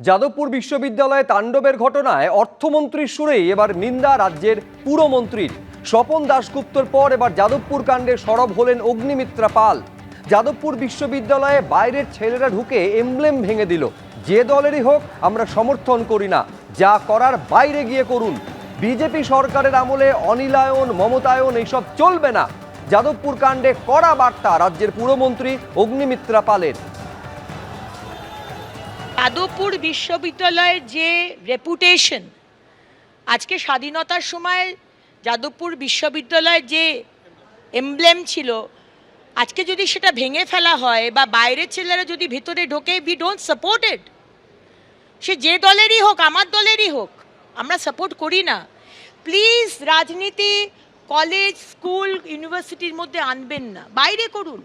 যাদবপুর বিশ্ববিদ্যালয়ে তাণ্ডবের ঘটনায় অর্থমন্ত্রীর সুরেই এবার নিন্দা রাজ্যের পুরমন্ত্রীর। স্বপন দাশগুপ্তর পর এবার যাদবপুর কাণ্ডে সরব হলেন অগ্নিমিত্রা পাল। যাদবপুর বিশ্ববিদ্যালয়ে বাইরের ছেলেরা ঢুকে এমব্লেম ভেঙে দিল। যে দলেরই হোক আমরা সমর্থন করি না, যা করার বাইরে গিয়ে করুন। বিজেপি সরকারের আমলে অনিলায়ন মমতায়ন এইসব চলবে না। যাদবপুর কাণ্ডে কড়া বার্তা রাজ্যের পুরমন্ত্রী অগ্নিমিত্রা পালের। যাদবপুর বিশ্ববিদ্যালয়ের যে রেপুটেশন, আজকে স্বাধীনতার সময় যাদবপুর বিশ্ববিদ্যালয়ের যে এমব্লেম ছিল, আজকে যদি সেটা ভেঙে ফেলা হয় বা বাইরের ছেলেরা যদি ভিতরে ঢোকে, উই ডোন্ট সাপোর্ট ইট। সে যে দলেরই হোক, আমার দলেরই হোক, আমরা সাপোর্ট করি না। প্লিজ রাজনীতি কলেজ স্কুল ইউনিভার্সিটির মধ্যে আনবেন না, বাইরে করুন।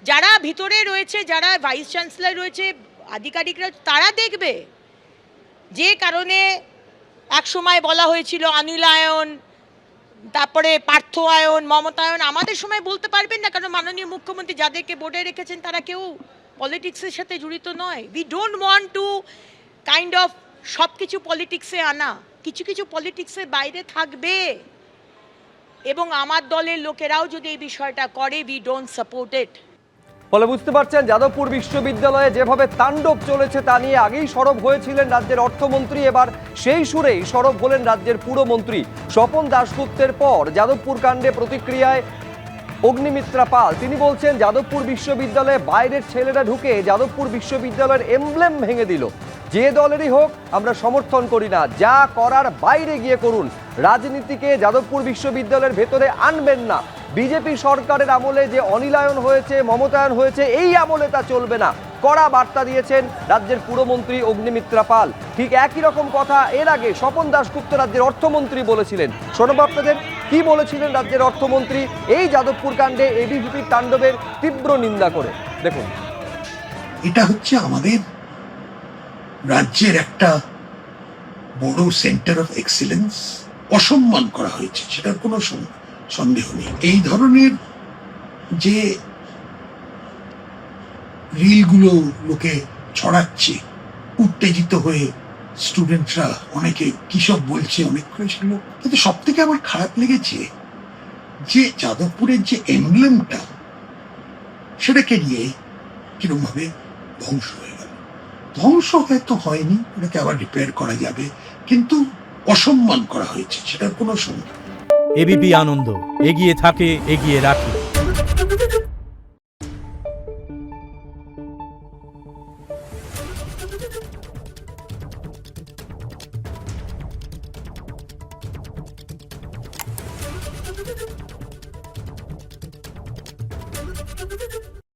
যারা ভিতরে রয়েছে, যারা ভাইস চ্যান্সেলর রয়েছে, আধিকারিকরা, তারা দেখবে। যে কারণে এক সময় বলা হয়েছিল অনিলায়ন, তারপরে পার্থআয়ন মমতায়ন, আমাদের সময় বলতে পারবেন না, কারণ মাননীয় মুখ্যমন্ত্রী যাদেরকে বোর্ডে রেখেছেন তারা কেউ পলিটিক্সের সাথে জড়িত নয়। We don't want to kind of সব কিছু পলিটিক্সে আনা। কিছু কিছু পলিটিক্সের বাইরে থাকবে, এবং আমার দলের লোকেরাও যদি এই বিষয়টা করে, উই ডোন্ট সাপোর্ট ইট। ফলে বুঝতে পারছেন যাদবপুর বিশ্ববিদ্যালয়ে যেভাবে তাণ্ডব চলেছে তা নিয়ে আগেই সরব হয়েছিলেন রাজ্যের অর্থমন্ত্রী, এবার সেই সুরেই সরব হলেন রাজ্যের পুরমন্ত্রী। স্বপন দাশগুপ্তের পর যাদবপুর কাণ্ডে প্রতিক্রিয়ায় অগ্নিমিত্রা পাল। তিনি বলছেন যাদবপুর বিশ্ববিদ্যালয়ে বাইরের ছেলেরা ঢুকে যাদবপুর বিশ্ববিদ্যালয়ের এমব্লেম ভেঙে দিল। যে দলেরই হোক আমরা সমর্থন করি না, যা করার বাইরে গিয়ে করুন। রাজনীতিকে যাদবপুর বিশ্ববিদ্যালয়ের ভেতরে আনবেন না। বিজেপি সরকারের আমলে যে অনিলায়ন হয়েছে মমতায়ন হয়েছে, এই আমলে তা চলবে না। কড়া বার্তা দিয়েছেন রাজ্যের পুরমন্ত্রী অগ্নিমিত্রা পাল। ঠিক একই রকম কথা এর আগে স্বপন দাশগুপ্ত রাজ্যের অর্থমন্ত্রী বলেছিলেন। শোনাবো আপনাদের কি বলেছিলেন রাজ্যের অর্থমন্ত্রী এই যাদবপুর কাণ্ডে এবিভিপির তাণ্ডবের তীব্র নিন্দা করে। দেখুন, এটা হচ্ছে আমাদের রাজ্যের একটা বড় সেন্টার অফ এক্সিলেন্স, অসম্মান করা হয়েছে, সেটার কোনো সন্দেহ নেই। এই ধরনের যে রিলগুলো লোকে ছড়াচ্ছে, উত্তেজিত হয়ে স্টুডেন্টরা অনেকে কি সব বলছে, অনেক করে সেগুলো, কিন্তু সব থেকে আমার খারাপ লেগেছে যে যাদবপুরের যে এমব্লেমটা, সেটাকে নিয়ে কিরকম ভাবে ধ্বংস হয়ে গেল। ধ্বংস হয়তো হয়নি, ওটাকে আবার রিপেয়ার করা যাবে, কিন্তু অসম্মান করা হয়েছে, সেটার কোনো সন্দেহ। এবিপি আনন্দ এগিয়ে থাকে, এগিয়ে রাখে।